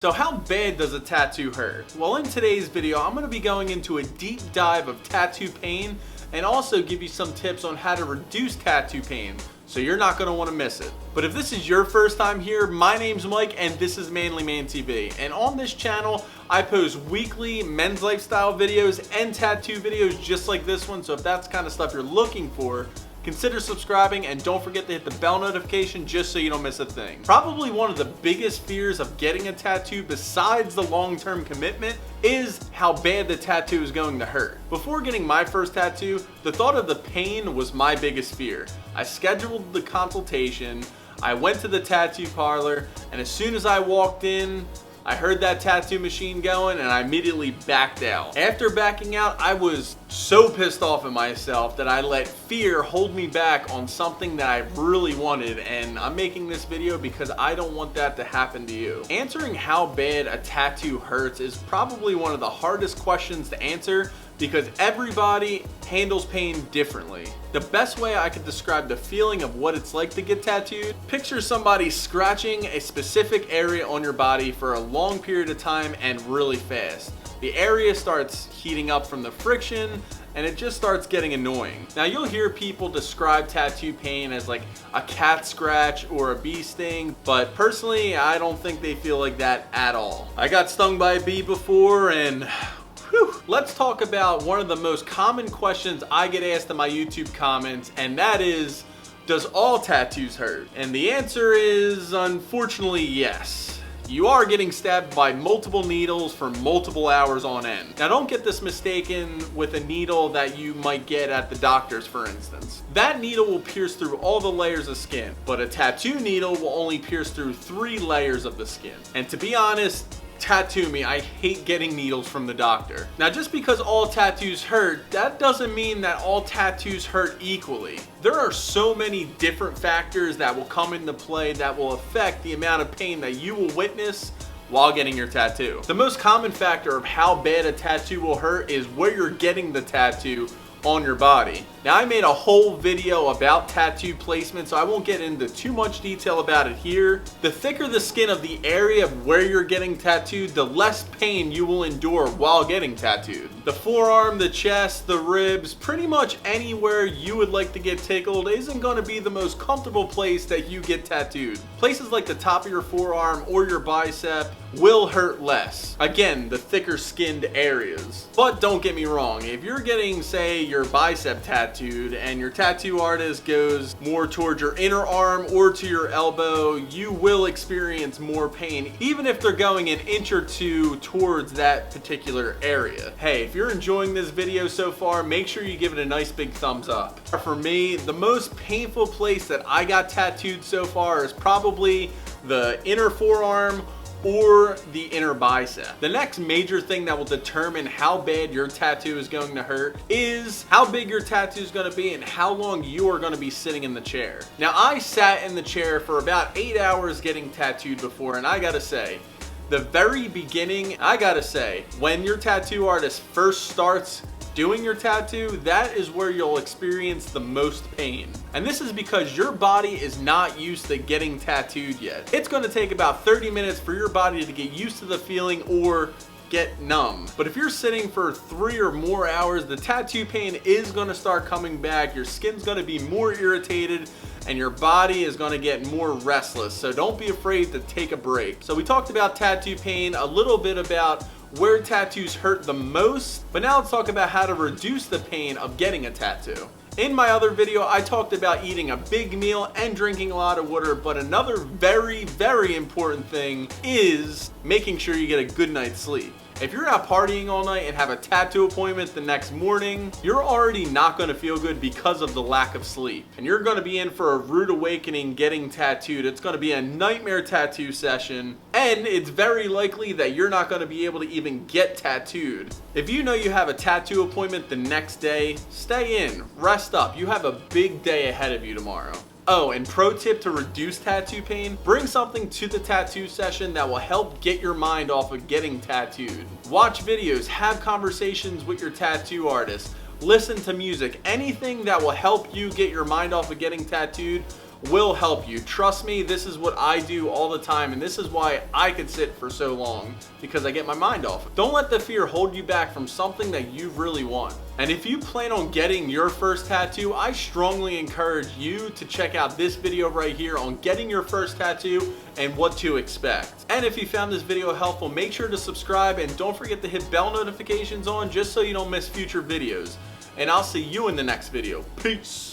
So how bad does a tattoo hurt? Well, in today's video, I'm going to be going into a deep dive of tattoo pain and also give you some tips on how to reduce tattoo pain, so you're not going to want to miss it. But if this is your first time here, my name's Mike and this is Manly Man TV. And on this channel, I post weekly men's lifestyle videos and tattoo videos just like this one. So if that's the kind of stuff you're looking for, consider subscribing and don't forget to hit the bell notification just so you don't miss a thing. Probably one of the biggest fears of getting a tattoo besides the long-term commitment is how bad the tattoo is going to hurt. Before getting my first tattoo, the thought of the pain was my biggest fear. I scheduled the consultation, I went to the tattoo parlor, and as soon as I walked in, I heard that tattoo machine going and I immediately backed out. After backing out, I was so pissed off at myself that I let fear hold me back on something that I really wanted, and I'm making this video because I don't want that to happen to you. Answering how bad a tattoo hurts is probably one of the hardest questions to answer because everybody handles pain differently. The best way I could describe the feeling of what it's like to get tattooed, picture somebody scratching a specific area on your body for a long period of time and really fast. The area starts heating up from the friction and it just starts getting annoying. Now you'll hear people describe tattoo pain as like a cat scratch or a bee sting, but personally I don't think they feel like that at all. I got stung by a bee before and whew. Let's talk about one of the most common questions I get asked in my YouTube comments, and that is, does all tattoos hurt? And the answer is, unfortunately, yes. You are getting stabbed by multiple needles for multiple hours on end. Now don't get this mistaken with a needle that you might get at the doctor's, for instance. That needle will pierce through all the layers of skin, but a tattoo needle will only pierce through 3 layers of the skin. And to be honest, tattoo me, I hate getting needles from the doctor. Now just because all tattoos hurt, that doesn't mean that all tattoos hurt equally. There are so many different factors that will come into play that will affect the amount of pain that you will witness while getting your tattoo. The most common factor of how bad a tattoo will hurt is where you're getting the tattoo on your body. Now I made a whole video about tattoo placement, so I won't get into too much detail about it here. The thicker the skin of the area of where you're getting tattooed, the less pain you will endure while getting tattooed. The forearm, the chest, the ribs, pretty much anywhere you would like to get tickled isn't going to be the most comfortable place that you get tattooed. Places like the top of your forearm or your bicep will hurt less. Again, the thicker skinned areas. But don't get me wrong, if you're getting, say, your bicep tattooed and your tattoo artist goes more towards your inner arm or to your elbow, you will experience more pain even if they're going an inch or two towards that particular area. Hey, if you're enjoying this video so far, make sure you give it a nice big thumbs up. For me, the most painful place that I got tattooed so far is probably the inner forearm or the inner bicep. The next major thing that will determine how bad your tattoo is going to hurt is how big your tattoo is going to be and how long you are going to be sitting in the chair. Now I sat in the chair for about 8 hours getting tattooed before, and I gotta say, the very beginning, when your tattoo artist first starts doing your tattoo, that is where you'll experience the most pain. And this is because your body is not used to getting tattooed yet. It's going to take about 30 minutes for your body to get used to the feeling or get numb. But if you're sitting for 3 or more hours, the tattoo pain is going to start coming back. Your skin's going to be more irritated and your body is going to get more restless. So don't be afraid to take a break. So we talked about tattoo pain, a little bit about where tattoos hurt the most, but now let's talk about how to reduce the pain of getting a tattoo. In my other video, I talked about eating a big meal and drinking a lot of water, but another very, very important thing is making sure you get a good night's sleep. If you're out partying all night and have a tattoo appointment the next morning, you're already not going to feel good because of the lack of sleep. And you're going to be in for a rude awakening getting tattooed. It's going to be a nightmare tattoo session, and it's very likely that you're not going to be able to even get tattooed. If you know you have a tattoo appointment the next day, stay in, rest up. You have a big day ahead of you tomorrow. Oh, and pro tip to reduce tattoo pain, bring something to the tattoo session that will help get your mind off of getting tattooed. Watch videos, have conversations with your tattoo artist, listen to music, anything that will help you get your mind off of getting tattooed will help you. Trust me, this is what I do all the time, and this is why I could sit for so long, because I get my mind off. Don't let the fear hold you back from something that you really want. And if you plan on getting your first tattoo, I strongly encourage you to check out this video right here on getting your first tattoo and what to expect. And if you found this video helpful, make sure to subscribe and don't forget to hit bell notifications on just so you don't miss future videos. And I'll see you in the next video. Peace.